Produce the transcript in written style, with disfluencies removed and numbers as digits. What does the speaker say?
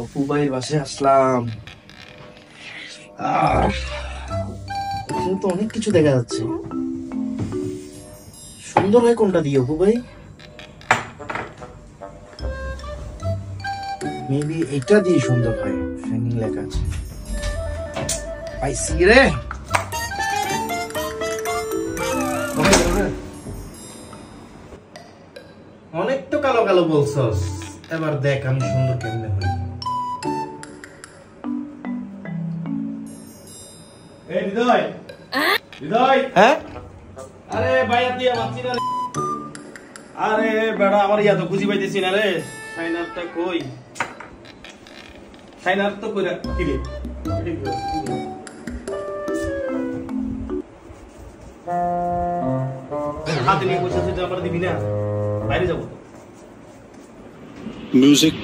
অপু ভাইয়ের বাসায় আসলাম। এখানে তো অনেক কিছু দেখা যাচ্ছে। সুন্দর হয় কোনটা দিয়ে অপু ভাই? মেবি এটা দিয়ে সুন্দর হয়। শাইনিং লেখা আছে। পাইছি রে। অনেক তো কালো কালো বলছস, এবার দেখ আমি সুন্দর কেমনে হই। এই হৃদয়, হৃদয়, হ্যাঁ আরে ভাইয়া দিয়া বাঁচি না রে। আরে বেড়া আমার ইয়া তো খুঁজি পাইতেছি না রে। সাইনারটা কই? সাইনার তো কইরা কি রে? হাতে নিয়ে বসে আছে, আমার দিবি না? বাইরে যাবো তো। Music